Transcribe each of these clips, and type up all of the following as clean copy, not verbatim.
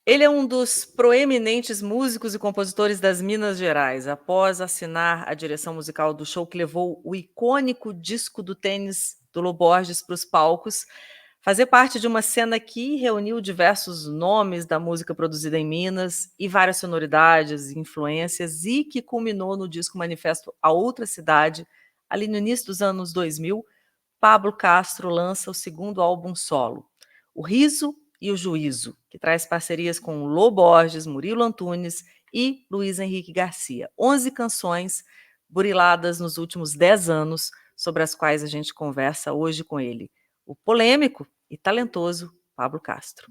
Ele é um dos proeminentes músicos e compositores das Minas Gerais. Após assinar a direção musical do show que levou o icônico disco do tênis do Lô Borges para os palcos, fazer parte de uma cena que reuniu diversos nomes da música produzida em Minas e várias sonoridades e influências, e que culminou no disco Manifesto a Outra Cidade, ali no início dos anos 2000, Pablo Castro lança o segundo álbum solo, O Riso e o Juízo, que traz parcerias com Lô Borges, Murilo Antunes e Luiz Henrique Garcia. 11 canções buriladas nos últimos 10 anos, sobre as quais a gente conversa hoje com ele, o polêmico e talentoso Pablo Castro.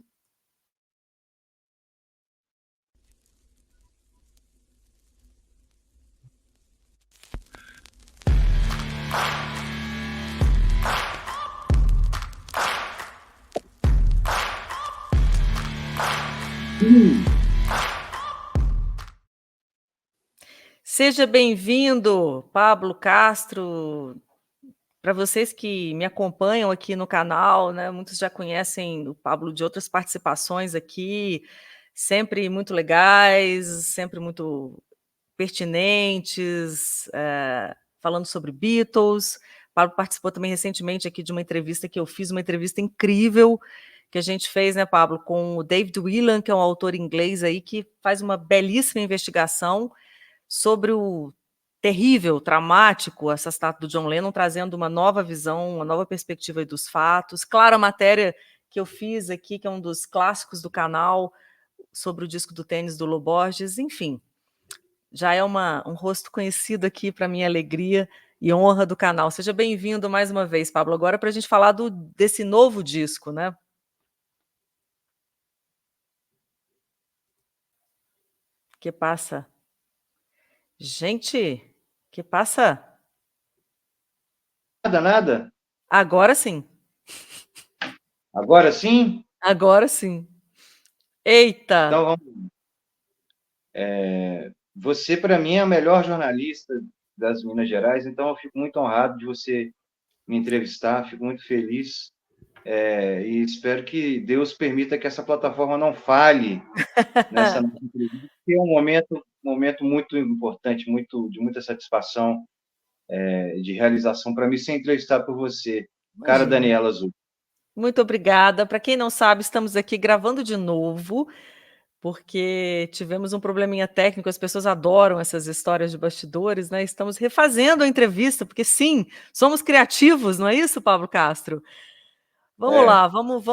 Seja bem-vindo, Pablo Castro. Para vocês que me acompanham aqui no canal, né, muitos já conhecem o Pablo de outras participações aqui, sempre muito legais, sempre muito pertinentes, falando sobre Beatles. O Pablo participou também recentemente aqui de uma entrevista que eu fiz, uma entrevista incrível que a gente fez, né, Pablo, com o David Whelan, que é um autor inglês aí que faz uma belíssima investigação sobre o terrível, traumático assassinato do John Lennon, trazendo uma nova visão, uma nova perspectiva dos fatos. Claro, a matéria que eu fiz aqui, que é um dos clássicos do canal, sobre o disco do tênis do Lô Borges, enfim, já é um rosto conhecido aqui para minha alegria e honra do canal. Seja bem-vindo mais uma vez, Pablo. Agora para a gente falar desse novo disco, né? Que passa? Gente, que passa? Nada, nada. Agora sim. Agora sim? Agora sim. Eita! Então vamos. Você, para mim, é a melhor jornalista das Minas Gerais, então eu fico muito honrado de você me entrevistar, fico muito feliz, e espero que Deus permita que essa plataforma não falhe nessa nossa entrevista, que é um momento muito importante, de muita satisfação, de realização para mim ser entrevistado por você, cara Imagina. Daniela Azul. Muito obrigada. Para quem não sabe, estamos aqui gravando de novo, porque tivemos um probleminha técnico. As pessoas adoram essas histórias de bastidores, né? Estamos refazendo a entrevista, porque sim, somos criativos, não é isso, Pablo Castro? Vamos É, lá, vamos.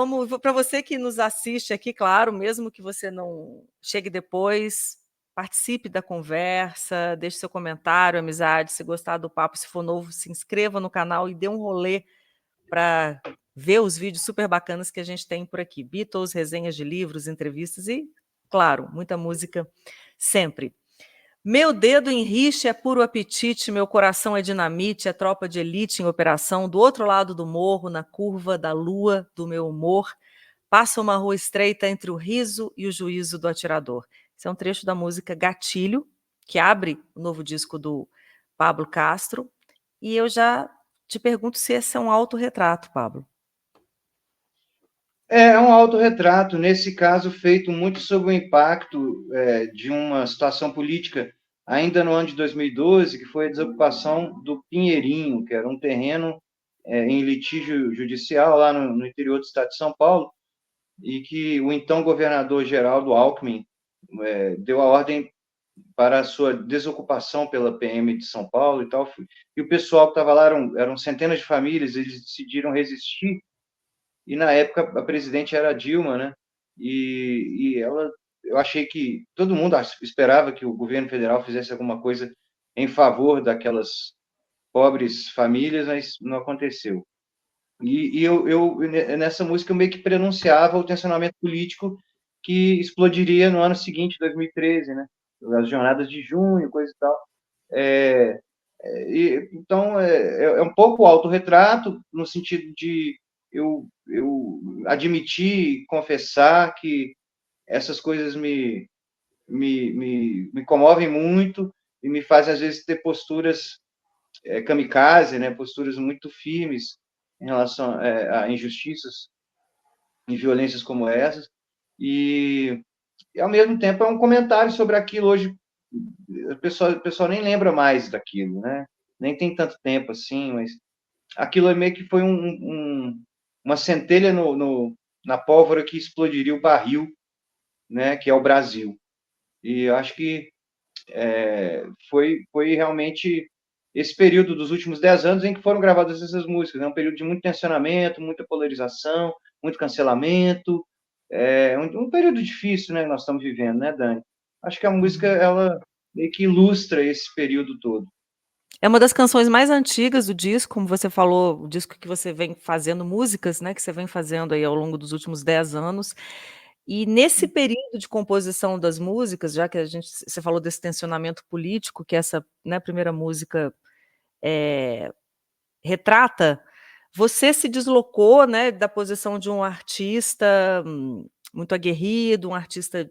Para você que nos assiste aqui, claro, mesmo que você não chegue depois, participe da conversa, deixe seu comentário, amizade. Se gostar do papo, se for novo, se inscreva no canal e dê um rolê para ver os vídeos super bacanas que a gente tem por aqui. Beatles, resenhas de livros, entrevistas e, claro, muita música sempre. Meu dedo em rixa é puro apetite, meu coração é dinamite, é tropa de elite em operação, do outro lado do morro, na curva da lua do meu humor, passa uma rua estreita entre o riso e o juízo do atirador. Esse é um trecho da música Gatilho, que abre o novo disco do Pablo Castro, e eu já te pergunto se esse é um autorretrato, Pablo. É um autorretrato, nesse caso, feito muito sob o impacto de uma situação política, ainda no ano de 2012, que foi a desocupação do Pinheirinho, que era um terreno em litígio judicial lá no interior do estado de São Paulo, e que o então governador Geraldo Alckmin deu a ordem para a sua desocupação pela PM de São Paulo e tal. E o pessoal que estava lá eram centenas de famílias, eles decidiram resistir, e na época a presidente era a Dilma, né? E ela, eu achei que todo mundo esperava que o governo federal fizesse alguma coisa em favor daquelas pobres famílias, mas não aconteceu. Nessa música eu meio que prenunciava o tensionamento político que explodiria no ano seguinte, 2013, né? As jornadas de junho, coisa e tal. É, então, é um pouco autorretrato, no sentido de eu admitir, confessar que essas coisas me comovem muito e me fazem, às vezes, ter posturas kamikaze, né? Posturas muito firmes em relação a injustiças e violências como essas. E e ao mesmo tempo é um comentário sobre aquilo. Hoje o pessoal nem lembra mais daquilo, né? Nem tem tanto tempo assim, mas aquilo é meio que foi uma centelha na pólvora que explodiria o barril, né? Que é o Brasil. E eu acho que foi realmente esse período dos últimos 10 anos em que foram gravadas essas músicas. É um período de muito tensionamento, muita polarização, muito cancelamento. É um período difícil, né, que nós estamos vivendo, né, Dani? Acho que a música, ela meio que ilustra esse período todo. É uma das canções mais antigas do disco, como você falou, o disco que você vem fazendo músicas, né, que você vem fazendo aí ao longo dos últimos 10 anos. E nesse período de composição das músicas, já que você falou desse tensionamento político, que essa, né, primeira música retrata, você se deslocou, né, da posição de um artista muito aguerrido, um artista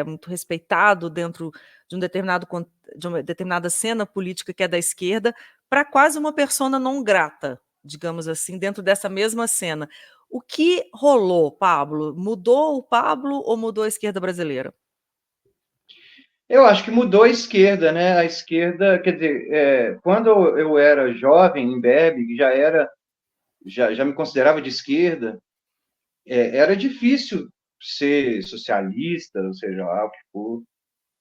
muito respeitado dentro de de uma determinada cena política que é da esquerda, para quase uma persona não grata, digamos assim, dentro dessa mesma cena. O que rolou, Pablo? Mudou o Pablo ou mudou a esquerda brasileira? Eu acho que mudou a esquerda, né? A esquerda, quer dizer, quando eu era jovem, em Berbe, já me considerava de esquerda, era difícil ser socialista, ou seja, lá o que for.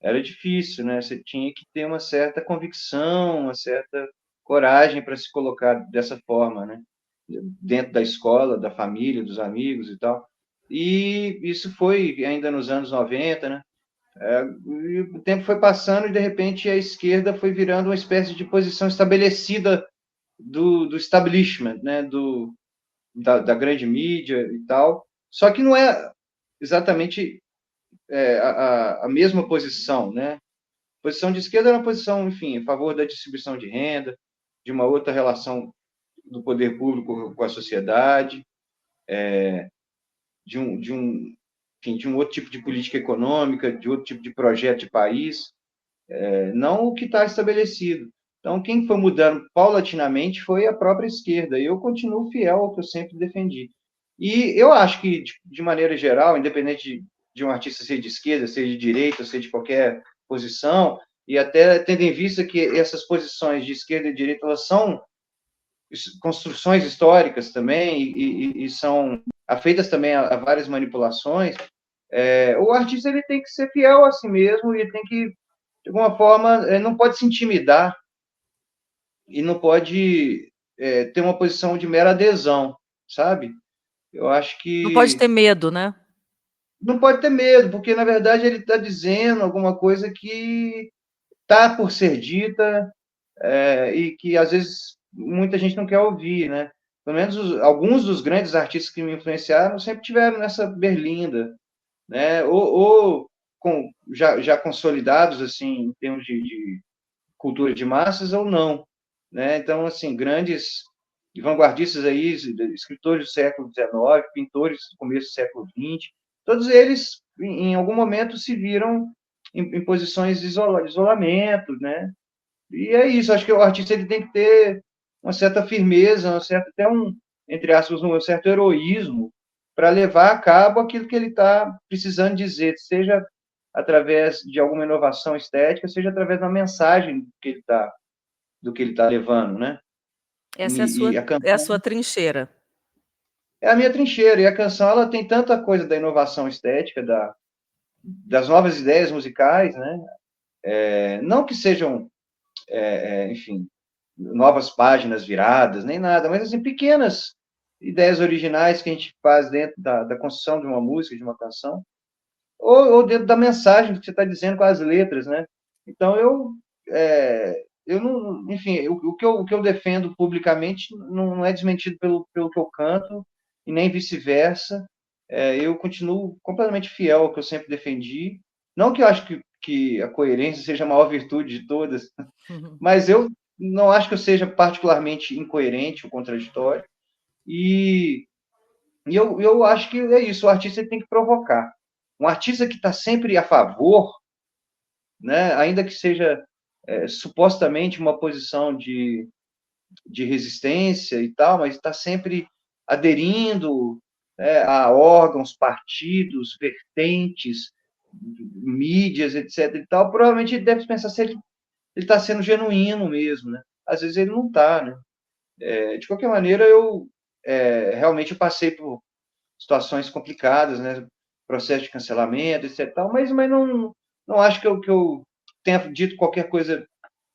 Era difícil, né? Você tinha que ter uma certa convicção, uma certa coragem para se colocar dessa forma, né? Dentro da escola, da família, dos amigos e tal. E isso foi ainda nos anos 90, né? E o tempo foi passando e, de repente, a esquerda foi virando uma espécie de posição estabelecida do establishment, né? Da grande mídia e tal. Só que não é exatamente a mesma posição, né? Posição de esquerda era uma posição, enfim, a favor da distribuição de renda, de uma outra relação do poder público com a sociedade, enfim, de um outro tipo de política econômica, de outro tipo de projeto de país, não o que está estabelecido. Então, quem foi mudando paulatinamente foi a própria esquerda, e eu continuo fiel ao que eu sempre defendi. E eu acho que, de maneira geral, independente de um artista ser de esquerda, ser de direita, ser de qualquer posição, e até tendo em vista que essas posições de esquerda e direita elas são construções históricas também e são afeitas também a várias manipulações, o artista ele tem que ser fiel a si mesmo e ele tem que, de alguma forma, não pode se intimidar e não pode ter uma posição de mera adesão, sabe? Eu acho Não pode que ter medo, né? não pode ter medo, porque na verdade ele está dizendo alguma coisa que está por ser dita, e que às vezes muita gente não quer ouvir, né? Pelo menos alguns dos grandes artistas que me influenciaram sempre tiveram nessa berlinda, né? Ou já consolidados assim em termos de cultura de massas ou não, né? Então assim grandes vanguardistas aí, escritores do século XIX, pintores do começo do século XX, todos eles em algum momento se viram em posições de isolamento, né? E é isso, acho que o artista ele tem que ter uma certa firmeza, até entre aspas, um certo heroísmo para levar a cabo aquilo que ele está precisando dizer, seja através de alguma inovação estética, seja através da mensagem do que ele tá levando, né? Essa E a é a canção sua trincheira. é a minha trincheira, e a canção ela tem tanta coisa da inovação estética, das novas ideias musicais, né? Não que sejam, enfim, novas páginas viradas, nem nada, mas assim, pequenas ideias originais que a gente faz dentro da construção de uma música, de uma canção, ou dentro da mensagem que você está dizendo com as letras, né? Então, eu não, enfim, o que eu defendo publicamente não é desmentido pelo que eu canto, e nem vice-versa. Eu continuo completamente fiel ao que eu sempre defendi. Não que eu acho que a coerência seja a maior virtude de todas, Uhum. mas eu não acho que eu seja particularmente incoerente ou contraditório. E, eu acho que é isso, o artista tem que provocar. Um artista que está sempre a favor, né, ainda que seja supostamente uma posição de resistência e tal, mas está sempre aderindo, a órgãos, partidos, vertentes, mídias, etc. e tal, provavelmente ele deve pensar se ele está sendo genuíno mesmo, né? Às vezes ele não está, né? De qualquer maneira, eu realmente passei por situações complicadas, né? Processo de cancelamento, etc. Tal, mas não acho que eu tenha dito qualquer coisa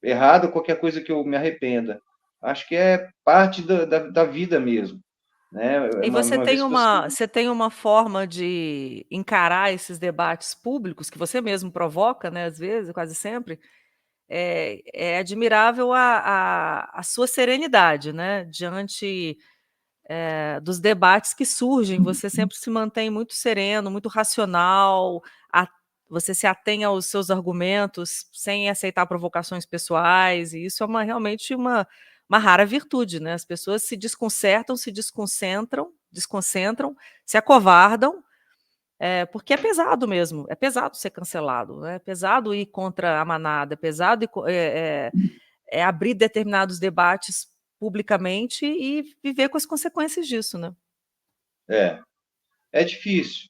errada, qualquer coisa que eu me arrependa. Acho que é parte da vida mesmo, né? E Uma vez que você... você tem uma forma de encarar esses debates públicos que você mesmo provoca, né, às vezes, quase sempre. É admirável a sua serenidade, né, diante dos debates que surgem. Você sempre se mantém muito sereno, muito racional, a, você se atém aos seus argumentos sem aceitar provocações pessoais, e isso é realmente uma rara virtude, né? As pessoas se desconcertam, se desconcentram, se acovardam, porque é pesado mesmo, é pesado ser cancelado, né? É pesado ir contra a manada, é pesado abrir determinados debates publicamente e viver com as consequências disso, né? É, é difícil.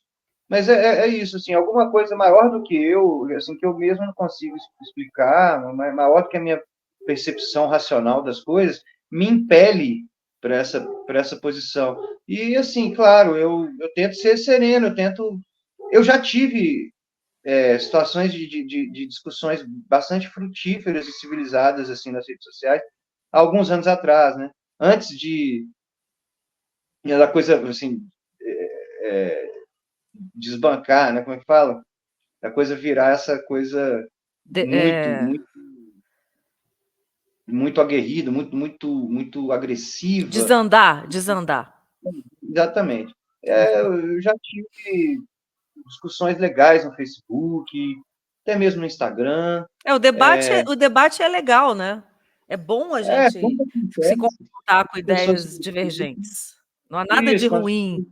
Mas é isso, assim, alguma coisa maior do que eu, assim, que eu mesmo não consigo explicar, maior do que a minha percepção racional das coisas, me impele para essa posição. E, assim, claro, eu tento ser sereno, eu já tive situações de discussões bastante frutíferas e civilizadas, assim, nas redes sociais, há alguns anos atrás, né? Antes da coisa, assim, desbancar, né? Como é que fala? A coisa virar essa coisa De- muito, é, muito, muito aguerrida, muito agressiva. desandar. Exatamente. Uhum. Eu já tive discussões legais no Facebook, até mesmo no Instagram. O debate é legal, né? É bom a gente Quando se acontece, confrontar com as pessoas... ideias divergentes. Não há nada de Isso, ruim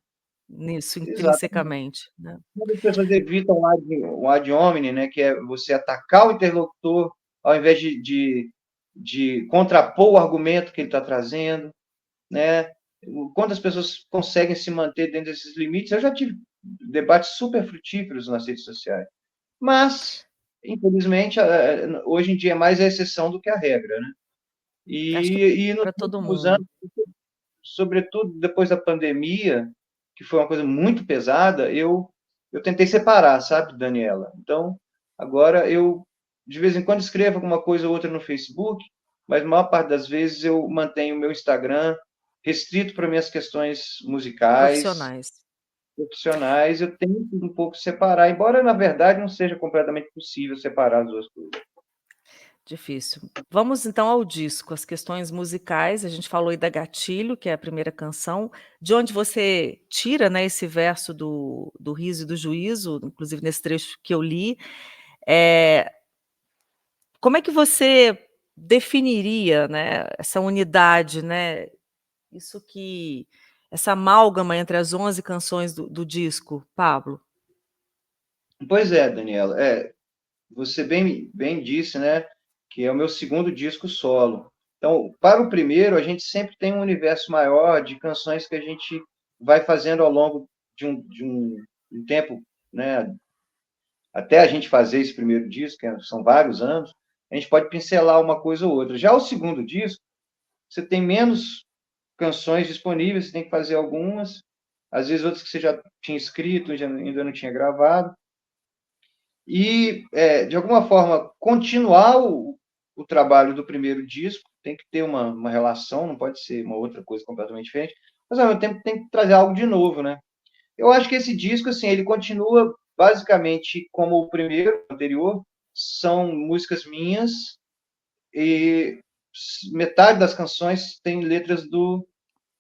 nisso, exatamente. intrinsecamente, né? Quando as pessoas evitam o ad hominem, né, que é você atacar o interlocutor ao invés de contrapor o argumento que ele está trazendo, né? Quando as pessoas conseguem se manter dentro desses limites, eu já tive debates super frutíferos nas redes sociais. Mas, infelizmente, hoje em dia é mais a exceção do que a regra, né? Acho que E nos para todo últimos mundo. anos, sobretudo depois da pandemia, que foi uma coisa muito pesada, eu tentei separar, sabe, Daniela? Então, agora eu, de vez em quando, escrevo alguma coisa ou outra no Facebook, mas a maior parte das vezes eu mantenho o meu Instagram restrito para minhas questões musicais, Profissionais. profissionais. Eu tento um pouco separar, embora, na verdade, não seja completamente possível separar as duas coisas. Difícil. Vamos então ao disco, as questões musicais. A gente falou aí da Gatilho, que é a primeira canção, de onde você tira, né, esse verso do riso e do juízo, inclusive nesse trecho que eu li. É, como é que você definiria, né, essa unidade, né, isso que essa amálgama entre as 11 canções do disco, Pablo? Pois é, Daniela, você bem disse, né, que é o meu segundo disco solo. Então, para o primeiro, a gente sempre tem um universo maior de canções que a gente vai fazendo ao longo um tempo, né, até a gente fazer esse primeiro disco, que são vários anos, a gente pode pincelar uma coisa ou outra. Já o segundo disco, você tem menos canções disponíveis, você tem que fazer algumas, às vezes outras que você já tinha escrito, ainda não tinha gravado, e, de alguma forma, continuar o trabalho do primeiro disco, tem que ter uma relação, não pode ser uma outra coisa completamente diferente, mas ao mesmo tempo tem que trazer algo de novo, né? Eu acho que esse disco, assim, ele continua basicamente como o primeiro, o anterior, são músicas minhas e metade das canções tem letras do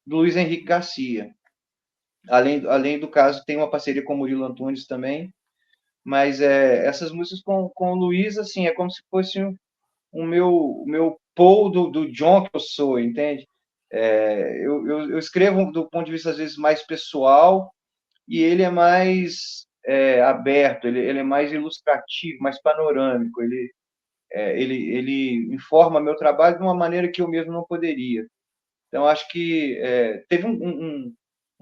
Luiz Henrique Garcia. Além do caso, tem uma parceria com o Murilo Antunes também, mas essas músicas com o Luiz, assim, é como se fosse o meu Paul do John que eu sou, entende? Eu escrevo do ponto de vista, às vezes, mais pessoal, e ele é mais aberto, ele é mais ilustrativo, mais panorâmico, ele informa meu trabalho de uma maneira que eu mesmo não poderia. Então, acho que teve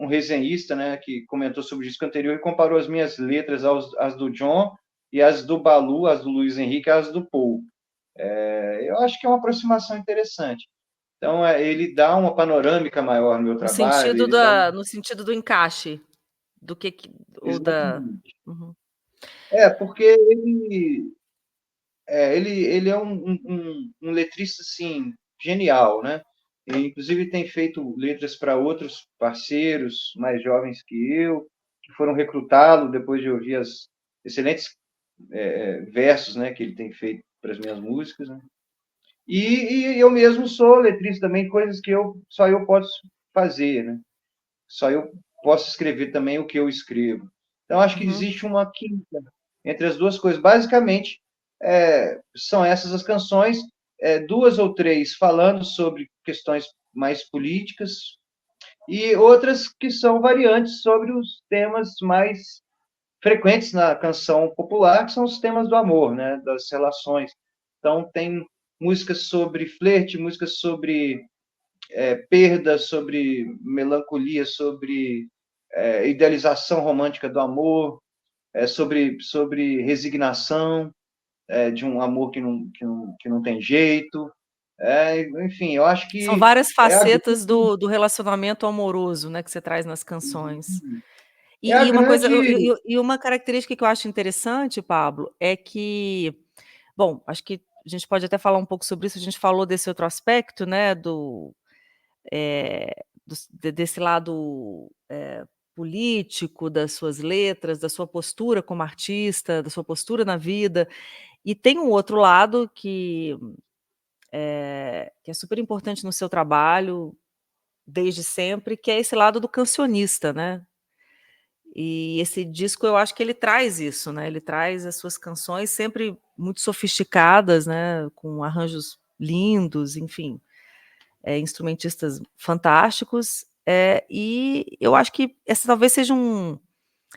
um resenhista, né, que comentou sobre o disco anterior e comparou as minhas letras às do John e as do Balu, as do Luiz Henrique, às do Paul. Eu acho que é uma aproximação interessante. Então, ele dá uma panorâmica maior no meu trabalho, eles dão... No sentido do encaixe, do que ou da... Exatamente. Uhum. Porque ele é um letrista, assim, genial, né? Ele, inclusive, tem feito letras para outros parceiros mais jovens que eu, que foram recrutá-lo depois de ouvir as excelentes versos, né, que ele tem feito para as minhas músicas, né? E eu mesmo sou letrista também, coisas que só eu posso fazer, né? Só eu posso escrever também o que eu escrevo. Então, acho que Uhum. existe uma química entre as duas coisas. Basicamente, são essas as canções, duas ou três falando sobre questões mais políticas e outras que são variantes sobre os temas mais frequentes na canção popular, que são os temas do amor, né, das relações. Então, tem músicas sobre flerte, músicas sobre perda, sobre melancolia, sobre idealização romântica do amor, sobre resignação de um amor que não tem jeito. Enfim, eu acho São que várias é a, facetas do relacionamento amoroso, né, que você traz nas canções. é a E uma coisa, grande... e uma característica que eu acho interessante, Pablo, é que, bom, acho que a gente pode até falar um pouco sobre isso, a gente falou desse outro aspecto, né, desse lado político das suas letras, da sua postura como artista, da sua postura na vida, e tem um outro lado que é super importante no seu trabalho, desde sempre, que é esse lado do cancionista, né? E esse disco eu acho que ele traz isso, né? Ele traz as suas canções sempre muito sofisticadas, né? Com arranjos lindos, enfim, instrumentistas fantásticos. E eu acho que essa talvez seja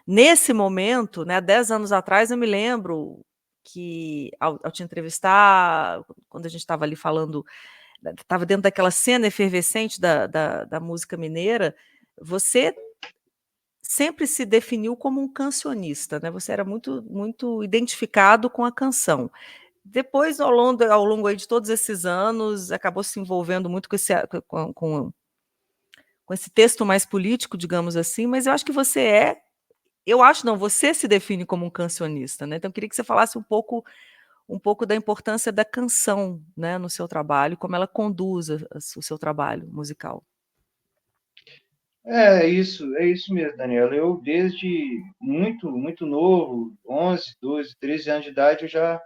nesse momento, né? 10 anos atrás, eu me lembro que ao te entrevistar, quando a gente estava ali falando, estava dentro daquela cena efervescente da música mineira, você sempre se definiu como um cancionista, né? Você era muito, muito identificado com a canção. Depois, ao longo aí de todos esses anos, acabou se envolvendo muito com esse texto mais político, digamos assim, mas eu acho que eu acho não, você se define como um cancionista, né? Então eu queria que você falasse um pouco da importância da canção, né, no seu trabalho, como ela conduz o seu trabalho musical. É isso mesmo, Daniela. Eu, desde muito, muito novo, 11, 12, 13 anos de idade, eu já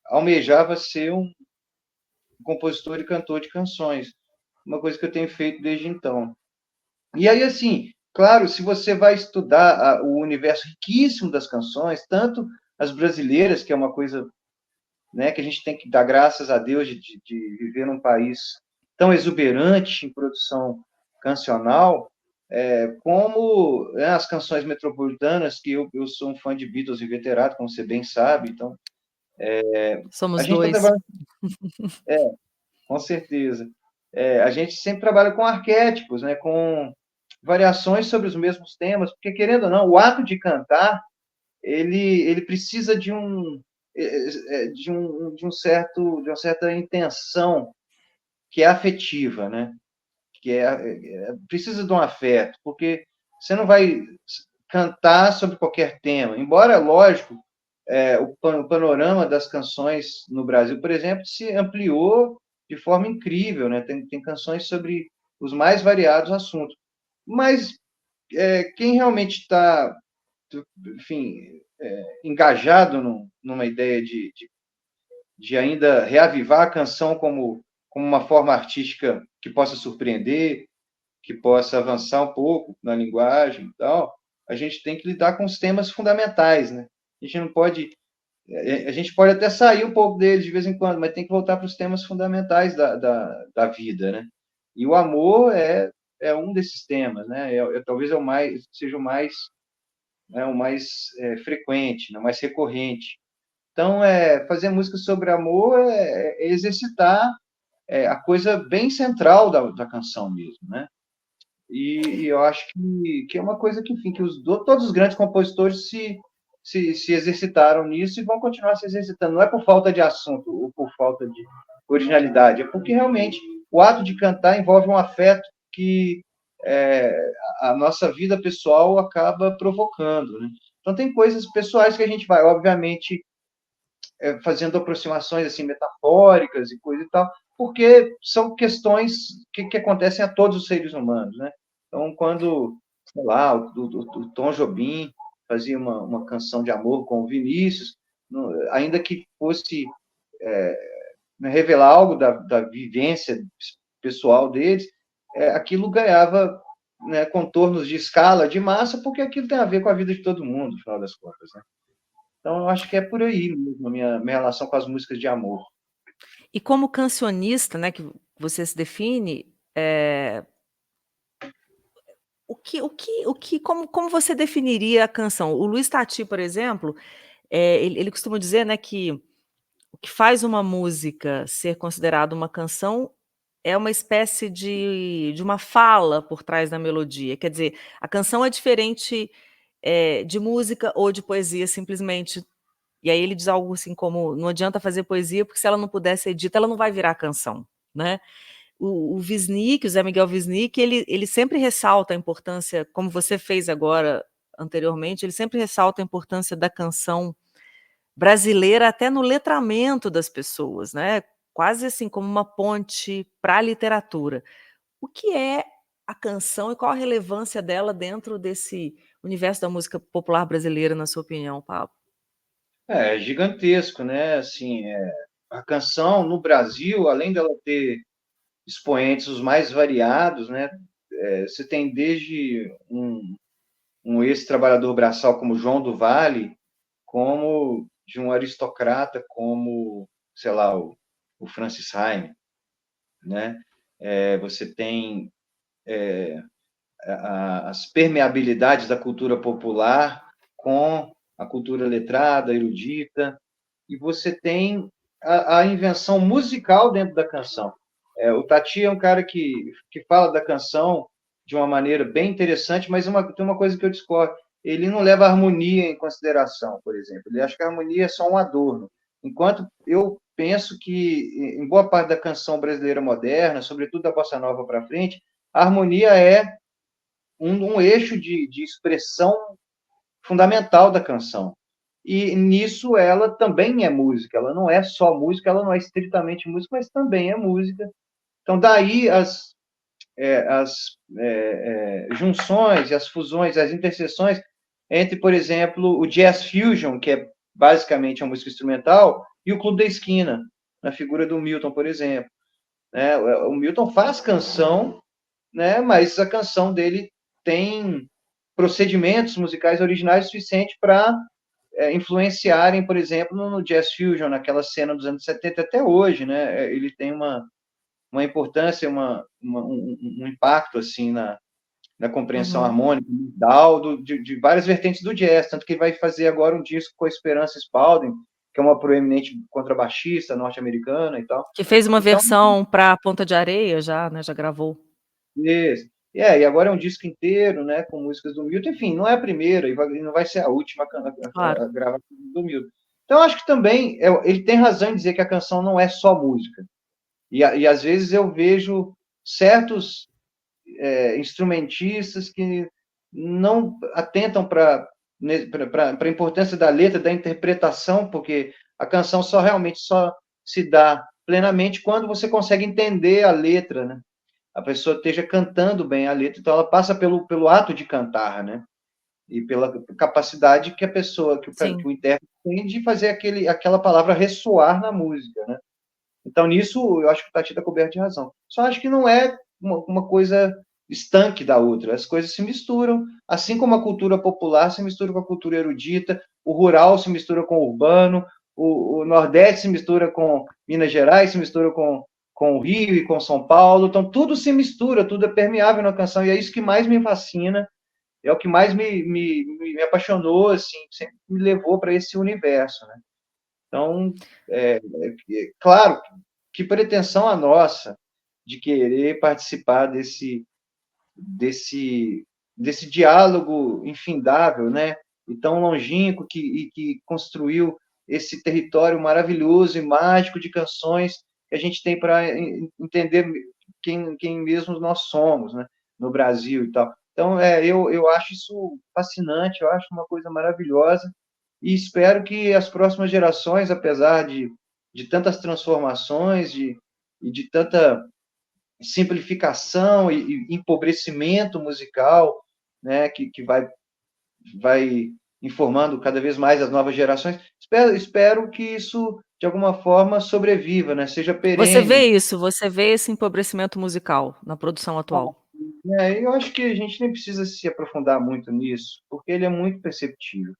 almejava ser um compositor e cantor de canções, uma coisa que eu tenho feito desde então. E aí, assim, claro, se você vai estudar o universo riquíssimo das canções, tanto as brasileiras, que é uma coisa, né, que a gente tem que dar graças a Deus de viver num país tão exuberante em produção cancional, como as canções metropolitanas, que eu sou um fã de Beatles inveterado, como você bem sabe, então a Somos gente está dois. trabalhando, com certeza. A gente sempre trabalha com arquétipos, né, com variações sobre os mesmos temas, porque, querendo ou não, o ato de cantar, ele precisa de uma certa intenção que é afetiva, né? Precisa de um afeto, porque você não vai cantar sobre qualquer tema. Embora, lógico, o panorama das canções no Brasil, por exemplo, se ampliou de forma incrível, né? Tem canções sobre os mais variados assuntos. Mas quem realmente está, enfim, engajado numa ideia de ainda reavivar a canção como uma forma artística que possa surpreender, que possa avançar um pouco na linguagem e tal, a gente tem que lidar com os temas fundamentais, né? A gente não pode... A gente pode até sair um pouco deles de vez em quando, mas tem que voltar para os temas fundamentais da vida, né? E o amor é um desses temas, né? Talvez seja o mais frequente, né? O mais recorrente. Então, fazer música sobre amor é exercitar a coisa bem central da canção mesmo, né? E eu acho que é uma coisa que, enfim, todos os grandes compositores se exercitaram nisso e vão continuar se exercitando. Não é por falta de assunto ou por falta de originalidade, é porque realmente o ato de cantar envolve um afeto que a nossa vida pessoal acaba provocando, né? Então tem coisas pessoais que a gente vai, obviamente, fazendo aproximações assim metafóricas e coisa e tal, porque são questões que acontecem a todos os seres humanos, né? Então, quando, sei lá, o Tom Jobim fazia uma canção de amor com o Vinícius, ainda que fosse revelar algo da vivência pessoal deles, aquilo ganhava, né, contornos de escala, de massa, porque aquilo tem a ver com a vida de todo mundo, no final das contas, né? Então, eu acho que é por aí mesmo a minha relação com as músicas de amor. E como cancionista, né, que você se define, como você definiria a canção? O Luiz Tati, por exemplo, ele costuma dizer, né, que o que faz uma música ser considerada uma canção é uma espécie de uma fala por trás da melodia. Quer dizer, a canção é diferente, de música ou de poesia, simplesmente. E aí ele diz algo assim como: não adianta fazer poesia, porque se ela não puder ser dita, ela não vai virar canção, né? O Wisnik, o Zé Miguel Wisnik, ele sempre ressalta a importância, como você fez agora anteriormente, ele sempre ressalta a importância da canção brasileira até no letramento das pessoas, né? Quase assim como uma ponte para a literatura. O que é a canção e qual a relevância dela dentro desse universo da música popular brasileira, na sua opinião, Pablo? É gigantesco, né? Assim, a canção no Brasil, além dela ter expoentes os mais variados, né? Você tem desde um ex-trabalhador braçal como João do Vale, como de um aristocrata como, sei lá, o Francis Haime, né? Você tem as permeabilidades da cultura popular com a cultura letrada, erudita, e você tem a invenção musical dentro da canção. O Tati é um cara que fala da canção de uma maneira bem interessante, mas tem uma coisa que eu discordo. Ele não leva a harmonia em consideração, por exemplo. Ele acha que a harmonia é só um adorno. Enquanto eu penso que, em boa parte da canção brasileira moderna, sobretudo da bossa nova para frente, a harmonia é um eixo de expressão fundamental da canção. E nisso ela também é música, ela não é só música, ela não é estritamente música, mas também é música. Então, daí as junções, as fusões, as interseções entre, por exemplo, o jazz fusion, que é basicamente a música instrumental, e o Clube da Esquina, na figura do Milton, por exemplo. Né? O Milton faz canção, né? Mas a canção dele tem procedimentos musicais originais suficientes para influenciarem, por exemplo, no Jazz Fusion, naquela cena dos anos 70 até hoje, né? Ele tem uma importância, um impacto assim na compreensão Uhum. harmônica, modal, de várias vertentes do jazz, tanto que ele vai fazer agora um disco com a Esperança Spalding, que é uma proeminente contrabaixista norte-americana e tal. Que fez uma Então, versão para Ponta de Areia já, né, já gravou. isso. E agora é um disco inteiro, né, com músicas do Milton. Enfim, não é a primeira e não vai ser a última Claro. a gravação do Milton. Então, acho que também ele tem razão em dizer que a canção não é só música. E às vezes eu vejo certos instrumentistas que não atentam para a importância da letra, da interpretação, porque a canção realmente só se dá plenamente quando você consegue entender a letra, né? A pessoa esteja cantando bem a letra, então ela passa pelo ato de cantar, né? E pela capacidade que a pessoa, que Sim. o intérprete tem de fazer aquela palavra ressoar na música, né? Então, nisso, eu acho que o Tati está coberto de razão. Só acho que não é uma coisa estanque da outra. As coisas se misturam, assim como a cultura popular se mistura com a cultura erudita, o rural se mistura com o urbano, o Nordeste se mistura com Minas Gerais, se mistura com o Rio e com São Paulo. Então, tudo se mistura, tudo é permeável na canção, e é isso que mais me fascina, é o que mais me apaixonou, assim, sempre me levou para esse universo, né? Então, claro, que pretensão a nossa de querer participar desse diálogo infindável, né? E tão longínquo que construiu esse território maravilhoso e mágico de canções que a gente tem para entender quem mesmo nós somos, né? No Brasil e tal. Então, eu acho isso fascinante, eu acho uma coisa maravilhosa e espero que as próximas gerações, apesar de tantas transformações e de tanta simplificação e empobrecimento musical, né, que vai informando cada vez mais as novas gerações. Espero que isso, de alguma forma, sobreviva, né, seja perene. Você vê esse empobrecimento musical na produção atual? Eu acho que a gente nem precisa se aprofundar muito nisso, porque ele é muito perceptível.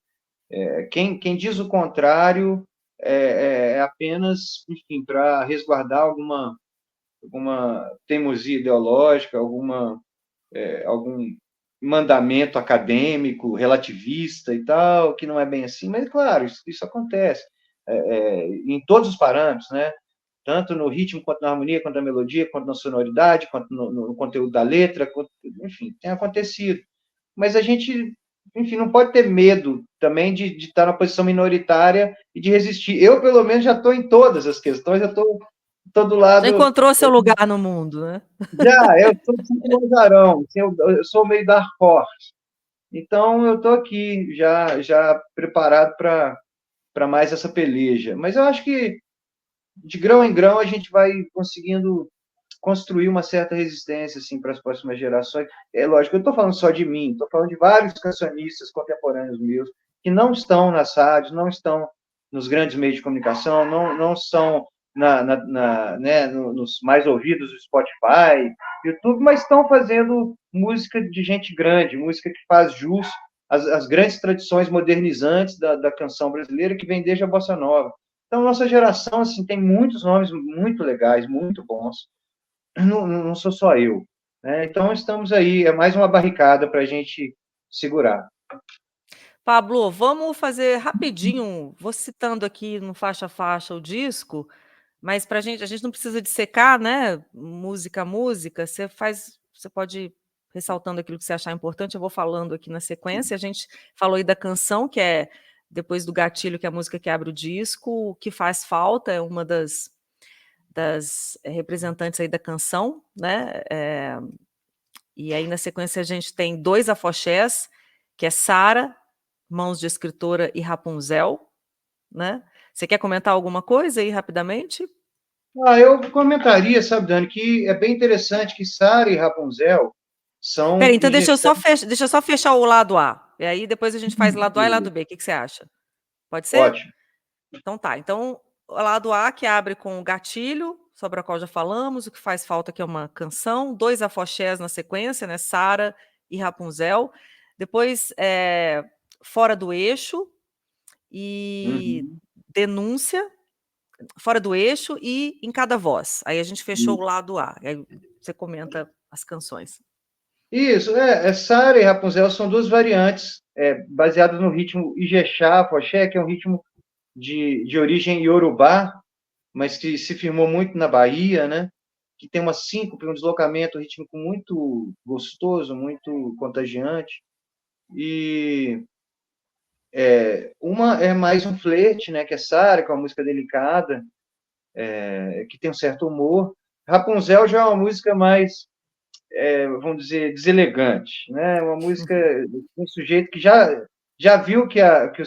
Quem diz o contrário é apenas, enfim, para resguardar alguma teimosia ideológica, algum mandamento acadêmico, relativista e tal, que não é bem assim, mas, claro, isso acontece em todos os parâmetros, né? Tanto no ritmo, quanto na harmonia, quanto na melodia, quanto na sonoridade, quanto no conteúdo da letra, enfim, tem acontecido. Mas a gente, enfim, não pode ter medo também de estar na posição minoritária e de resistir. Eu, pelo menos, já estou em todas as questões, eu estou do Já lado. encontrou seu lugar no mundo, né? Eu sou tipo um azarão, assim, eu sou meio Dark Horse. Então, eu estou aqui já preparado para mais essa peleja. Mas eu acho que, de grão em grão, a gente vai conseguindo construir uma certa resistência assim, para as próximas gerações. É lógico, eu estou falando só de mim, estou falando de vários cancionistas contemporâneos meus que não estão nas rádios, não estão nos grandes meios de comunicação, não são né, nos mais ouvidos do Spotify, YouTube, mas estão fazendo música de gente grande, música que faz jus às grandes tradições modernizantes da canção brasileira que vem desde a Bossa Nova. Então, nossa geração assim, tem muitos nomes muito legais, muito bons, não sou só eu. Né? Então, estamos aí, é mais uma barricada para a gente segurar. Pablo, vamos fazer rapidinho, vou citando aqui no faixa a faixa o disco, mas para a gente não precisa dissecar, né? Música a música, você pode ir ressaltando aquilo que você achar importante, eu vou falando aqui na sequência. A gente falou aí da canção, que é depois do gatilho, que é a música que abre o disco, o que faz falta, é uma das representantes aí da canção, né? E aí na sequência a gente tem dois afoxés, que é Sara, Mãos de Escritora e Rapunzel, né? Você quer comentar alguma coisa aí rapidamente? Eu comentaria, sabe, Dani, que é bem interessante que Sara e Rapunzel Pera, são então injeção. deixa eu só fechar o lado A. E aí depois a gente faz lado A e lado B. O que você acha? Pode ser? Ótimo. Então tá. Então, o lado A que abre com o gatilho, sobre o qual já falamos, o que faz falta que é uma canção, dois afoxés na sequência, né? Sara e Rapunzel. Depois, Fora do Eixo e Uhum. Denúncia, Fora do Eixo e Em Cada Voz. Aí a gente fechou o lado A. Aí você comenta as canções. Isso, Sara e Rapunzel são duas variantes baseadas no ritmo Ijexá, Afoxé, que é um ritmo de origem iorubá, mas que se firmou muito na Bahia, né? Que tem uma síncope, um deslocamento rítmico muito gostoso, muito contagiante. E uma é mais um flerte, né? Que é Sara, com uma música delicada, que tem um certo humor. Rapunzel já é uma música mais, vamos dizer, deselegante, né? Uma música de um sujeito que já viu que o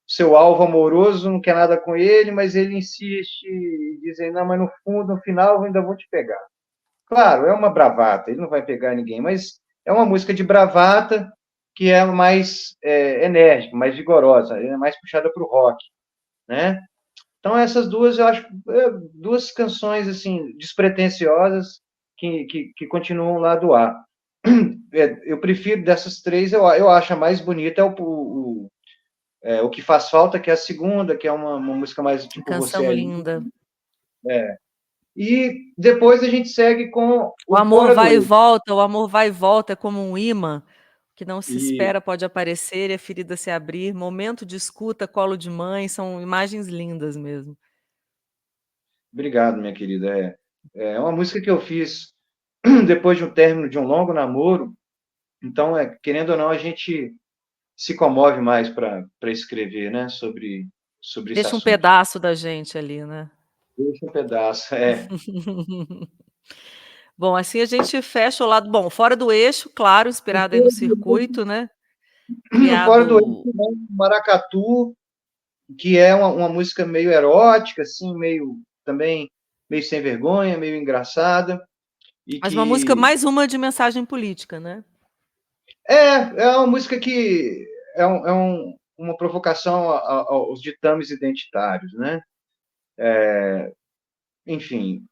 seu alvo amoroso não quer nada com ele, mas ele insiste e diz, não, mas no fundo, no final, eu ainda vou te pegar. Claro, é uma bravata, ele não vai pegar ninguém, mas é uma música de bravata que é mais enérgica, mais vigorosa, é mais puxada para o rock, né? Então essas duas, eu acho, duas canções assim despretensiosas que continuam lá do A. Eu prefiro dessas três, eu acho a mais bonita o que faz falta, que é a segunda, que é uma música mais tipo Você Canção é Linda. linda. E depois a gente segue com O o amor Fora do vai e Eixo. volta, o amor vai e volta, é como um imã que não se E espera pode aparecer e a ferida se abrir. Momento de escuta, colo de mãe, são imagens lindas mesmo. obrigado, minha querida. É uma música que eu fiz depois de um término de um longo namoro. Então, querendo ou não, a gente se comove mais para escrever, né, sobre esse Deixa um assunto. pedaço da gente ali, né. Deixa um pedaço, Bom, assim a gente fecha o lado bom, Fora do Eixo, claro, inspirado aí no circuito, né, Fora do criado eixo, Maracatu, que é uma música meio erótica, assim, meio também meio sem vergonha, meio engraçada, e mas uma música que mais uma de mensagem política, né. é uma música que uma provocação aos ditames identitários, né? Enfim,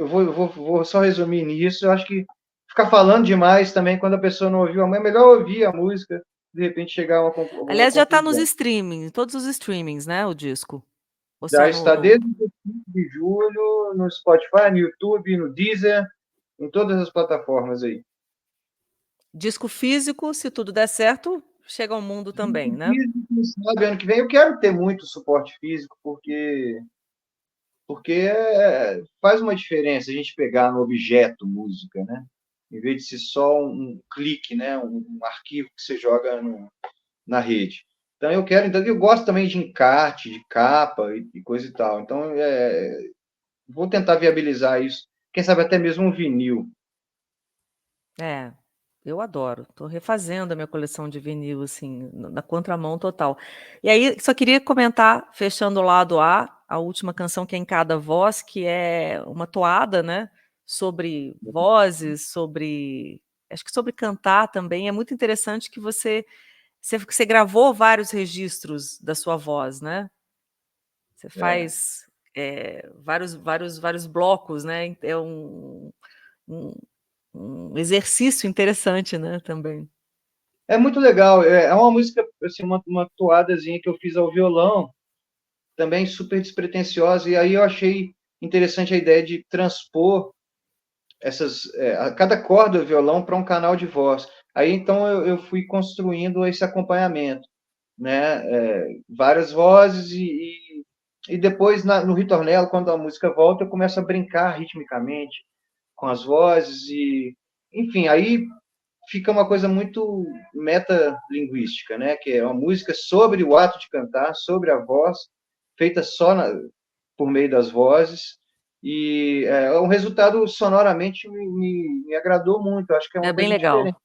vou só resumir nisso. Eu acho que ficar falando demais também quando a pessoa não ouviu a música, é melhor ouvir a música, de repente chegar a alguma Aliás, já está nos conclusão. streaming, todos os streamings, né, o disco? Ou Já só está no desde o 5 de julho no Spotify, no YouTube, no Deezer, em todas as plataformas aí. disco físico, se tudo der certo, chega ao mundo também, né. Quem sabe ano que vem eu quero ter muito suporte físico, porque faz uma diferença a gente pegar no objeto música, né? Em vez de ser só um clique, né? Um arquivo que você joga na rede. Então eu gosto também de encarte, de capa e coisa e tal. Então vou tentar viabilizar isso. Quem sabe até mesmo um vinil. É, eu adoro. Estou refazendo a minha coleção de vinil, assim, na contramão total. E aí, só queria comentar, fechando o lado A última canção que é Em Cada Voz, que é uma toada, né, sobre vozes, sobre acho que sobre cantar também. É muito interessante que você gravou vários registros da sua voz, né. Você É, faz, vários blocos, né, é um um exercício interessante, né, também. é muito legal. É uma música, assim, uma toadazinha que eu fiz ao violão, também super despretensiosa. E aí eu achei interessante a ideia de transpor cada corda do violão para um canal de voz. Aí então eu fui construindo esse acompanhamento, né? Várias vozes e depois no ritornelo, quando a música volta, eu começo a brincar ritmicamente com as vozes e, enfim, aí fica uma coisa muito metalinguística, né? Que é uma música sobre o ato de cantar, sobre a voz, feita por meio das vozes. E o resultado sonoramente me agradou muito. Acho que é É uma bem coisa legal, diferente.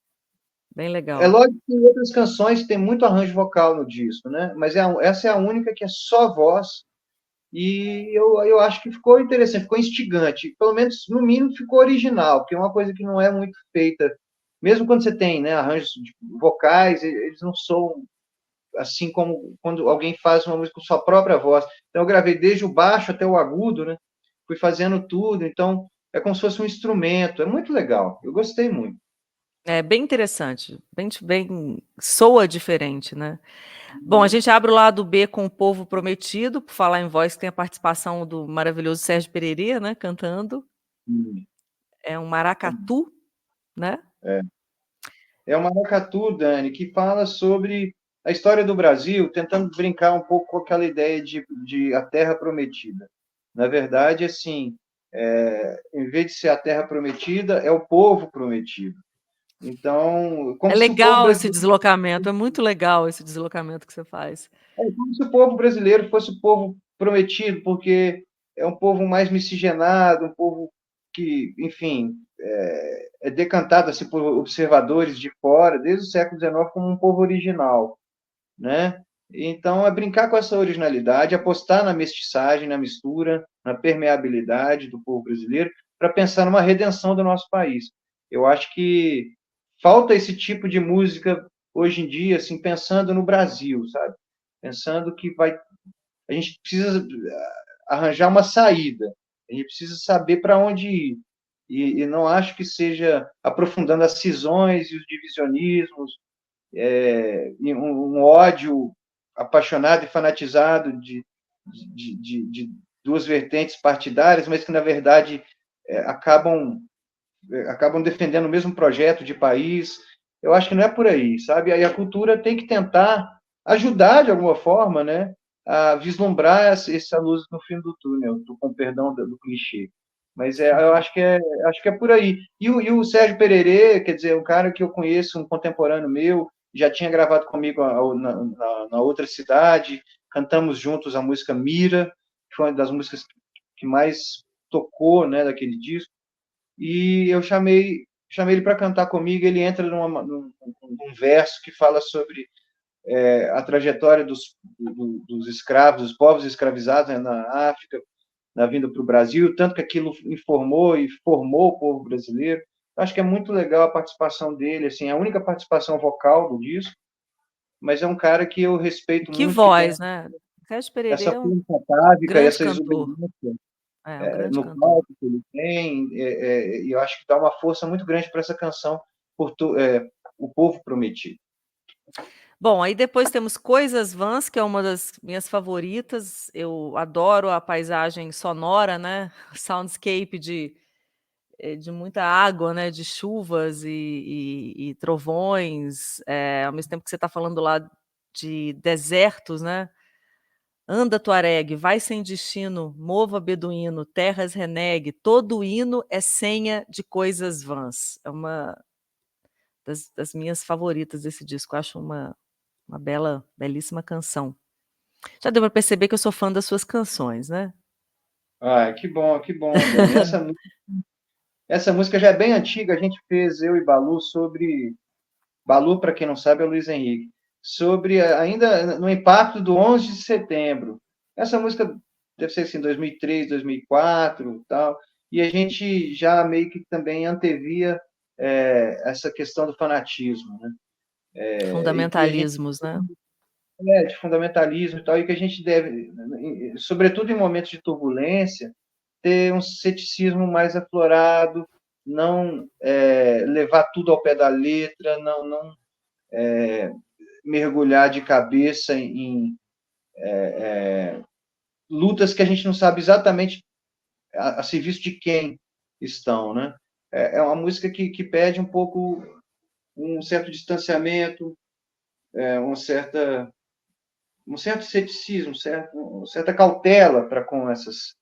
bem É legal. lógico que em outras canções tem muito arranjo vocal no disco, né? Mas essa é a única que é só voz. E eu acho que ficou interessante, ficou instigante. Pelo menos, no mínimo, ficou original, que é uma coisa que não é muito feita. Mesmo quando você tem, né, arranjos vocais, eles não são assim como quando alguém faz uma música com sua própria voz. Então, eu gravei desde o baixo até o agudo, né? Fui fazendo tudo. Então, é como se fosse um instrumento. É muito legal. Eu gostei muito. É bem interessante, bem soa diferente, né. Bom, a gente abre o lado B com O Povo Prometido, por falar em voz, tem a participação do maravilhoso Sérgio Pereira, né, cantando. Hum. É um maracatu, né. É. É uma maracatu, Dani, que fala sobre a história do Brasil, tentando brincar um pouco com aquela ideia de a Terra Prometida. Na verdade, assim, em vez de ser a Terra Prometida, é o povo prometido. Então, É como se o povo legal esse brasileiro, deslocamento, é muito legal esse deslocamento que você faz. como se o povo brasileiro fosse o povo prometido, porque é um povo mais miscigenado, um povo que, enfim, é decantado assim por observadores de fora, desde o século XIX, como um povo original, né? Então, é brincar com essa originalidade, apostar na mestiçagem, na mistura, na permeabilidade do povo brasileiro, para pensar numa redenção do nosso país. Eu acho que falta esse tipo de música hoje em dia, assim, pensando no Brasil, sabe? Pensando que a gente precisa arranjar uma saída, a gente precisa saber para onde ir. E não acho que seja aprofundando as cisões e os divisionismos, um ódio apaixonado e fanatizado de duas vertentes partidárias, mas que, na verdade, acabam defendendo o mesmo projeto de país. Eu acho que não é por aí, sabe? Aí a cultura tem que tentar ajudar, de alguma forma, né, a vislumbrar essa luz no fim do túnel, com perdão do clichê. Mas eu acho que é por aí. E o Sérgio Pererê, quer dizer, um cara que eu conheço, um contemporâneo meu, já tinha gravado comigo na outra cidade, cantamos juntos a música Mira, que foi uma das músicas que mais tocou, né, daquele disco, e eu chamei ele para cantar comigo. Ele entra num verso que fala sobre a trajetória dos escravos, dos povos escravizados, né, na África, na vinda para o Brasil, tanto que aquilo informou e formou o povo brasileiro. Acho que é muito legal a participação dele, assim, a única participação vocal do disco, mas é um cara que eu respeito Que muito, que tem voz, né? Sérgio essa Pererê é um força atávica e grande essa cantor. exuberância É um grande no cantor. palco que ele tem, e eu acho que dá uma força muito grande para essa canção, O Povo Prometido. Bom, aí depois temos Coisas Vãs, que é uma das minhas favoritas. Eu adoro a paisagem sonora, né? Soundscape de muita água, né? De chuvas e trovões. Ao mesmo tempo que você está falando lá de desertos, né? Anda, Tuareg, vai sem destino, mova beduíno, terras renegue, todo hino é senha de coisas vãs. É uma das minhas favoritas desse disco. Eu acho uma belíssima canção. Já deu para perceber que eu sou fã das suas canções, né? Ah, que bom, Dani. Essa música já é bem antiga, a gente fez, eu e Balu, sobre... Balu, para quem não sabe, é o Luiz Henrique. Sobre, ainda no impacto do 11 de setembro. Essa música deve ser assim, 2003, 2004, tal. E a gente já meio que também antevia essa questão do fanatismo, né? E que a gente Fundamentalismos, né? de fundamentalismo e tal, e que a gente deve, sobretudo em momentos de turbulência, ter um ceticismo mais aflorado, não levar tudo ao pé da letra, não mergulhar de cabeça em lutas que a gente não sabe exatamente a serviço de quem estão, né? É uma música que pede um pouco um certo distanciamento, um certo ceticismo, uma certa cautela para com essas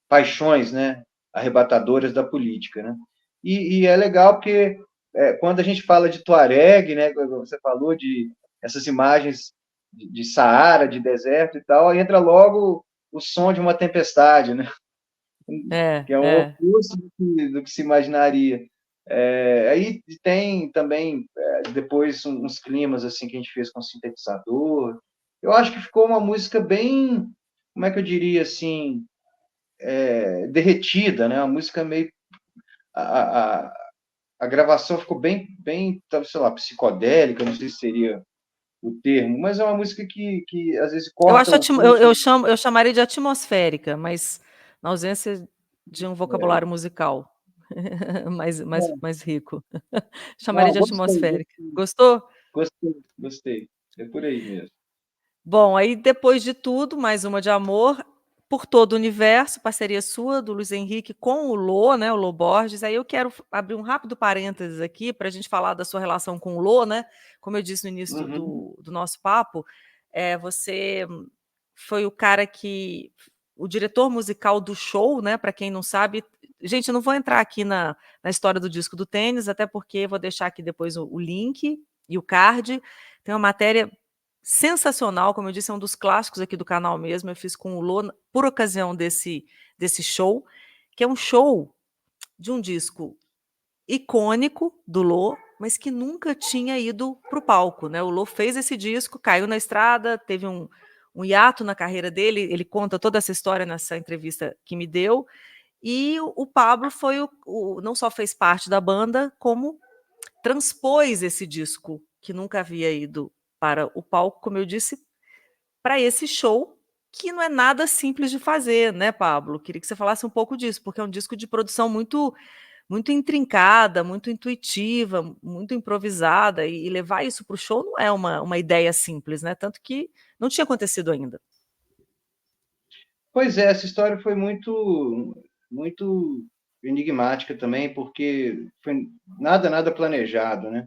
paixões, né, arrebatadoras da política, né? E é legal porque quando a gente fala de Tuareg, né, você falou de essas imagens de Saara, de deserto e tal, aí entra logo o som de uma tempestade, né? É, Que é o é. oposto do que se imaginaria. Aí tem também depois uns climas assim que a gente fez com sintetizador. Eu acho que ficou uma música bem, como é que eu diria assim, derretida, né? Uma música meio a, a, a gravação ficou bem, sei lá, psicodélica, não sei se seria o termo, mas é uma música que às vezes Eu corta acho o fluxo. eu chamaria de atmosférica, mas na ausência de um vocabulário musical mais rico. Chamaria Não, de gostei, atmosférica. Gostou? gostei. É por aí mesmo. Bom, aí depois de tudo, mais uma de amor, Por Todo o Universo, parceria sua, do Luiz Henrique, com o Lô, né, o Lô Borges. Aí eu quero abrir um rápido parênteses aqui para a gente falar da sua relação com o Lô, né? Como eu disse no início Uhum. do nosso papo, você foi o cara que... O diretor musical do show, né? Para quem não sabe... Gente, eu não vou entrar aqui na história do disco do Tênis, até porque vou deixar aqui depois o link e o card. Tem uma matéria sensacional, como eu disse, é um dos clássicos aqui do canal mesmo. Eu fiz com o Lô por ocasião desse show, que é um show de um disco icônico do Lô, mas que nunca tinha ido para o palco, né? O Lô fez esse disco, caiu na estrada, teve um hiato na carreira dele. Ele conta toda essa história nessa entrevista que me deu. E o Pablo foi não só fez parte da banda, como transpôs esse disco que nunca havia ido para o palco, como eu disse, para esse show que não é nada simples de fazer, né, Pablo? Queria que você falasse um pouco disso, porque é um disco de produção muito intrincada, muito intuitiva, muito improvisada, e levar isso para o show não é uma ideia simples, né? Tanto que não tinha acontecido ainda. Pois é, essa história foi muito enigmática também, porque foi nada planejado, né?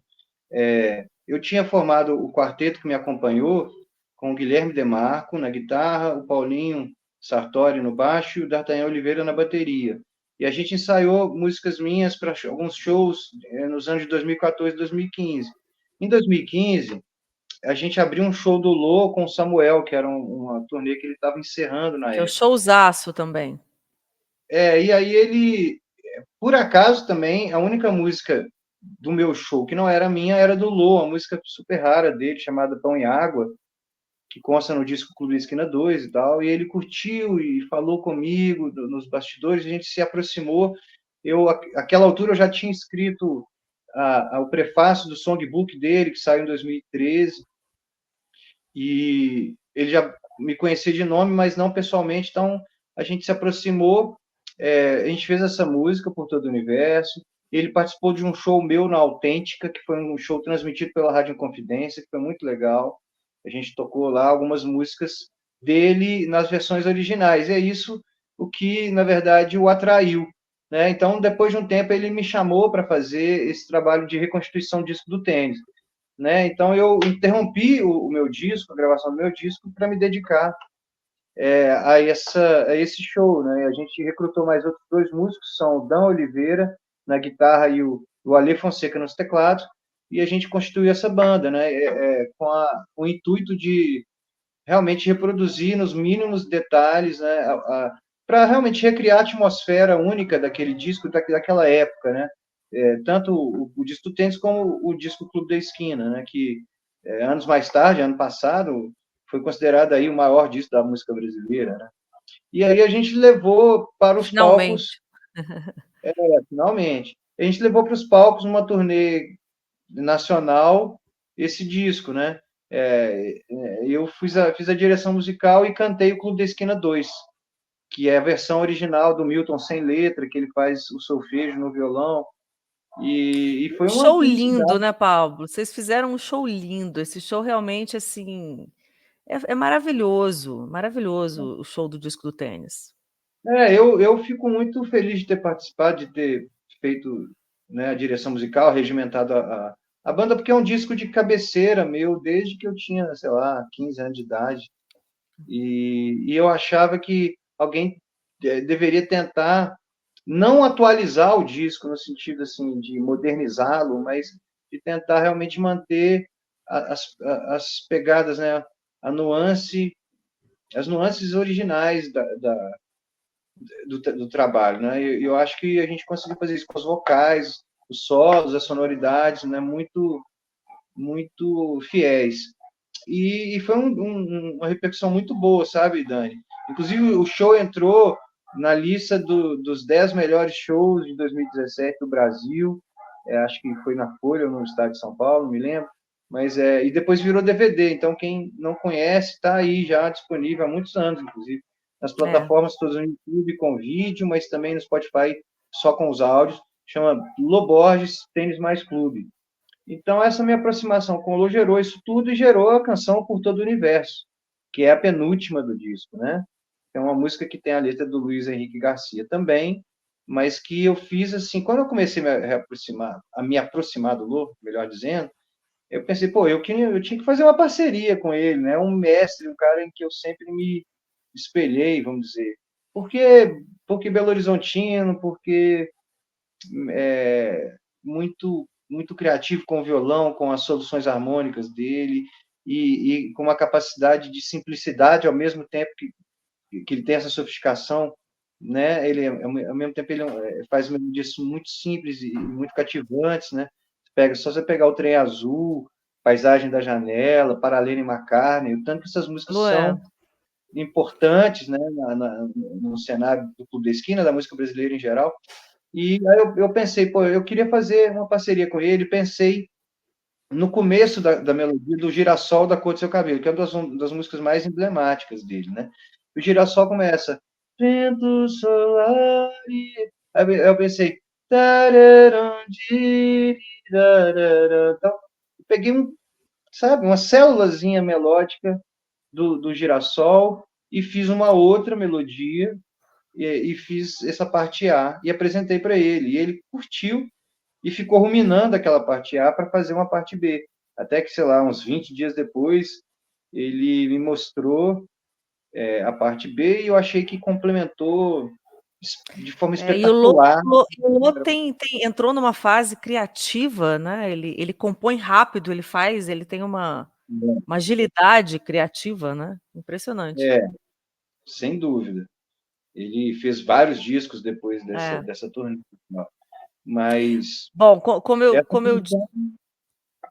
Eu tinha formado o quarteto que me acompanhou com o Guilherme Demarco na guitarra, o Paulinho Sartori no baixo e o D'Artagnan Oliveira na bateria. E a gente ensaiou músicas minhas para alguns shows nos anos de 2014 e 2015. Em 2015, a gente abriu um show do Lô com o Samuel, que era uma turnê que ele estava encerrando na Que é o época. showzaço também. E aí ele, por acaso também, a única música do meu show que não era minha era do Lô, uma música super rara dele, chamada Pão e Água, que consta no disco Clube da Esquina 2 e tal, e ele curtiu e falou comigo nos bastidores, a gente se aproximou. Aquela altura, eu já tinha escrito o prefácio do songbook dele, que saiu em 2013, e ele já me conhecia de nome, mas não pessoalmente, então a gente se aproximou, a gente fez essa música por todo o universo. Ele participou de um show meu na Autêntica, que foi um show transmitido pela Rádio Inconfidência, que foi muito legal. A gente tocou lá algumas músicas dele nas versões originais. E é isso o que, na verdade, o atraiu, né? Então, depois de um tempo, ele me chamou para fazer esse trabalho de reconstituição do disco do tênis, né? Então, eu interrompi o meu disco, a gravação do meu disco, para me dedicar a esse show, né? A gente recrutou mais outros dois músicos, são o Dan Oliveira na guitarra e o Ale Fonseca nos teclados, e a gente constituiu essa banda, né? Com o intuito de realmente reproduzir nos mínimos detalhes, né? Para realmente recriar a atmosfera única daquele disco, daquela época, né? Tanto o disco do Tênis como o disco Clube da Esquina, né? Que anos mais tarde, ano passado, foi considerado aí o maior disco da música brasileira, né? E aí a gente levou para os palcos, Finalmente. finalmente, a gente levou para os palcos numa turnê nacional esse disco, né? Eu fiz a direção musical e cantei o Clube da Esquina 2, que é a versão original do Milton sem letra, que ele faz o solfejo no violão, e foi uma Show lindo, felicidade. né, Pablo? Vocês fizeram um show lindo. Esse show realmente, assim, é maravilhoso, maravilhoso o show do Disco do Tênis. Eu fico muito feliz de ter participado, de ter feito, né, a direção musical, regimentado a banda, porque é um disco de cabeceira meu desde que eu tinha, sei lá, 15 anos de idade. E eu achava que alguém deveria tentar não atualizar o disco no sentido assim de modernizá-lo, mas de tentar realmente manter as pegadas, né, a nuance, as nuances originais do trabalho, né? Eu acho que a gente conseguiu fazer isso com os vocais, os solos, as sonoridades, né? Muito fiéis. E foi uma repercussão muito boa, sabe, Dani? Inclusive, o show entrou na lista dos 10 melhores shows de 2017 do Brasil. Acho que foi na Folha, no estado de São Paulo, não me lembro. Mas e depois virou DVD. Então, quem não conhece, está aí já disponível há muitos anos, inclusive, nas É, plataformas todas no YouTube com vídeo, mas também no Spotify só com os áudios. Chama Loborges Tênis Mais Clube. Então, essa minha aproximação com o Lô gerou isso tudo e gerou a canção Por Todo o Universo, que é a penúltima do disco, né? É uma música que tem a letra do Luiz Henrique Garcia também, mas que eu fiz assim, quando eu comecei a me aproximar do Lô, melhor dizendo, eu pensei, pô, eu tinha que fazer uma parceria com ele, né? Um mestre, um cara em que eu sempre me espelhei, vamos dizer. Porque Belo Horizontino, porque muito criativo com o violão, com as soluções harmônicas dele, e com uma capacidade de simplicidade ao mesmo tempo que ele tem essa sofisticação, né? Ele ao mesmo tempo ele faz melodias muito simples e muito cativantes, né? Só você pegar o Trem Azul, Paisagem da Janela, Paralelo e McCartney, o tanto que essas músicas Lu, é. são importantes, né, no cenário do Clube da Esquina, da música brasileira em geral. E aí eu pensei, pô, eu queria fazer uma parceria com ele, pensei no começo da melodia do Girassol da Cor do Seu Cabelo, que é uma das músicas mais emblemáticas dele, né? O Girassol começa, vento solar, aí eu pensei, tararam, diriraram. Então, eu peguei sabe, uma célulazinha melódica do Girassol e fiz uma outra melodia e fiz essa parte A e apresentei para ele. E ele curtiu e ficou ruminando aquela parte A para fazer uma parte B. Até que, sei lá, uns 20 dias depois, ele me mostrou a parte B, e eu achei que complementou de forma E o Lô, espetacular. entrou numa fase criativa, né? Ele compõe rápido, ele tem uma agilidade criativa, né? Impressionante. Sem dúvida. Ele fez vários discos depois É. dessa turnê. Mas Bom, como eu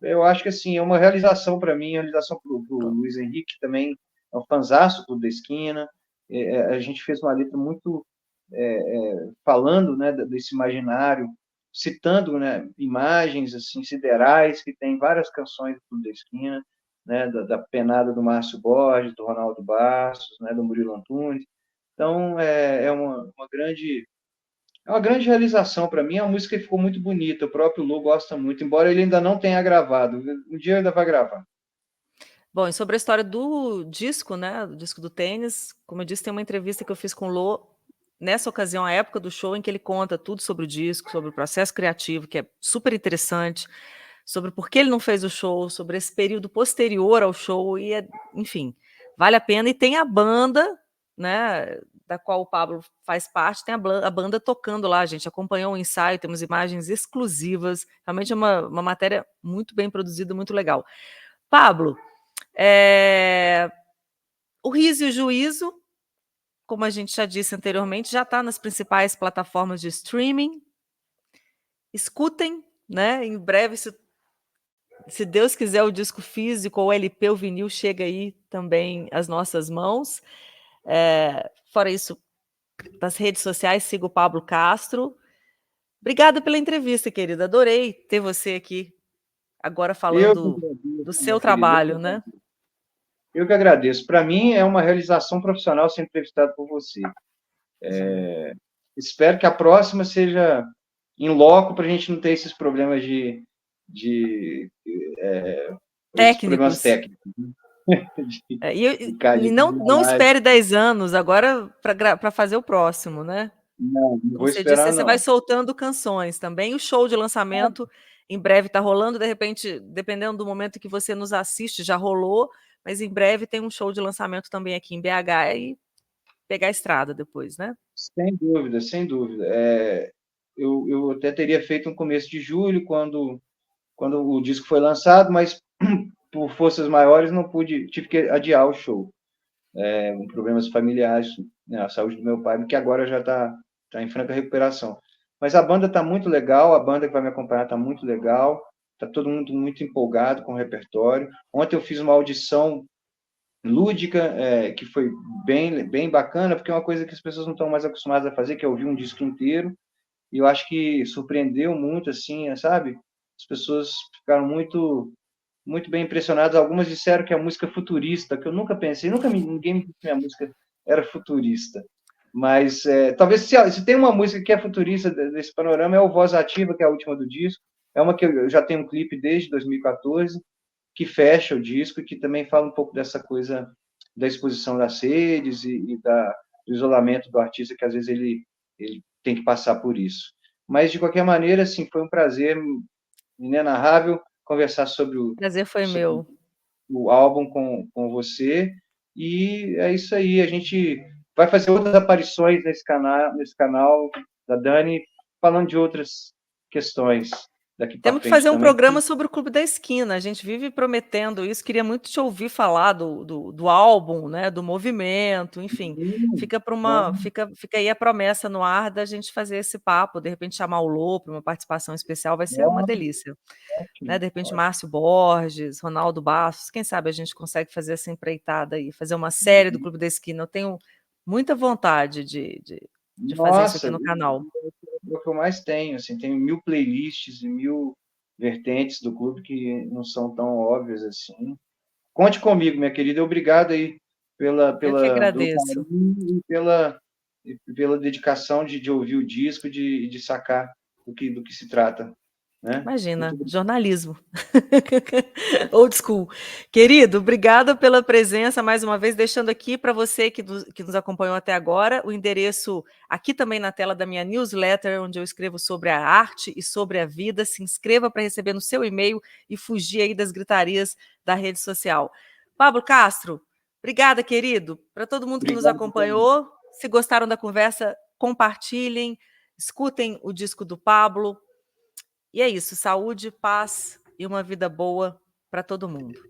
eu acho que assim, é uma realização para mim, realização para o Luiz Henrique também, é um fanzaço do Da Esquina. A gente fez uma letra muito falando, né, desse imaginário, citando, né, imagens assim siderais que tem várias canções do Da Esquina, né, da penada do Márcio Borges, do Ronaldo Bastos, né, do Murilo Antunes. Então é uma grande realização para mim. A música ficou muito bonita, o próprio Lô gosta muito, embora ele ainda não tenha gravado. Um dia ainda vai gravar. Bom, e sobre a história do disco, né, do disco do tênis, como eu disse, tem uma entrevista que eu fiz com o Lô, nessa ocasião, a época do show, em que ele conta tudo sobre o disco, sobre o processo criativo, que é super interessante, sobre por que ele não fez o show, sobre esse período posterior ao show, enfim, vale a pena. E tem a banda, né, da qual o Pablo faz parte, tem a banda tocando lá, a gente acompanhou o ensaio, temos imagens exclusivas, realmente é uma matéria muito bem produzida, muito legal. Pablo, o Riso e o Juízo, como a gente já disse anteriormente, já está nas principais plataformas de streaming. Escutem, né? Em breve, se Deus quiser, o disco físico ou o LP, o vinil, chega aí também às nossas mãos. Fora isso, nas redes sociais, siga o Pablo Castro. Obrigada pela entrevista, querida. Adorei ter você aqui agora Eu que falando do agradeço, seu minha querida. trabalho, né? Eu que agradeço. Para mim é uma realização profissional ser entrevistado por você. Espero que a próxima seja em loco para a gente não ter esses problemas de esses problemas Técnicos. técnicos. E não espere 10 anos agora para fazer o próximo, né? Não Como vou você disse, esperar, você vai não. soltando canções também. O show de lançamento em breve está rolando, de repente, dependendo do momento que você nos assiste, já rolou, mas em breve tem um show de lançamento também aqui em BH e pegar a estrada depois, né? Sem dúvida, sem dúvida. Eu até teria feito no começo de julho, quando o disco foi lançado, mas por forças maiores não pude, tive que adiar o show. Com problemas familiares, né, a saúde do meu pai, que agora já está em franca recuperação. Mas a banda está muito legal, a banda que vai me acompanhar está muito legal, está todo mundo muito empolgado com o repertório. Ontem eu fiz uma audição lúdica, que foi bem bacana, porque é uma coisa que as pessoas não estão mais acostumadas a fazer, que é ouvir um disco inteiro, e eu acho que surpreendeu muito, assim, sabe? As pessoas ficaram muito bem impressionadas. Algumas disseram que a música é futurista, que eu nunca pensei, ninguém me disse que minha música era futurista. Mas talvez se tem uma música que é futurista desse panorama, é o Voz Ativa, que é a última do disco. É uma que eu já tenho um clipe desde 2014, que fecha o disco e que também fala um pouco dessa coisa da exposição das redes do isolamento do artista, que às vezes ele tem que passar por isso. Mas, de qualquer maneira, assim, foi um prazer inenarrável conversar O prazer foi sobre meu. o álbum com você. E é isso aí. A gente vai fazer outras aparições nesse canal da Dani, falando de outras questões daqui para Temos que frente fazer um também. programa sobre o Clube da Esquina. A gente vive prometendo isso. Queria muito te ouvir falar do álbum, né? Do movimento, enfim. Fica aí a promessa no ar da gente fazer esse papo, de repente chamar o Lô para uma participação especial, vai ser uma delícia. Né? De repente, Márcio Borges, Ronaldo Bastos, quem sabe a gente consegue fazer essa empreitada aí, fazer uma série do Clube da Esquina. Eu tenho muita vontade de fazer isso aqui Nossa, no canal. é o que eu mais tenho, assim, tenho 1000 playlists e 1000 vertentes do clube que não são tão óbvias assim. Conte comigo, minha querida. Obrigado aí Eu que pelo agradeço. carinho e pela dedicação de ouvir o disco, de sacar do que se trata, né? Imagina, Muito obrigado. jornalismo. Old school. Querido, obrigada pela presença mais uma vez, deixando aqui para você que nos acompanhou até agora, o endereço aqui também na tela da minha newsletter, onde eu escrevo sobre a arte e sobre a vida. Se inscreva para receber no seu e-mail e fugir aí das gritarias da rede social. Pablo Castro, Obrigada, querido. Para todo mundo que nos Obrigado também. acompanhou, se gostaram da conversa, compartilhem, escutem o disco do Pablo. E é isso, saúde, paz e uma vida boa para todo mundo.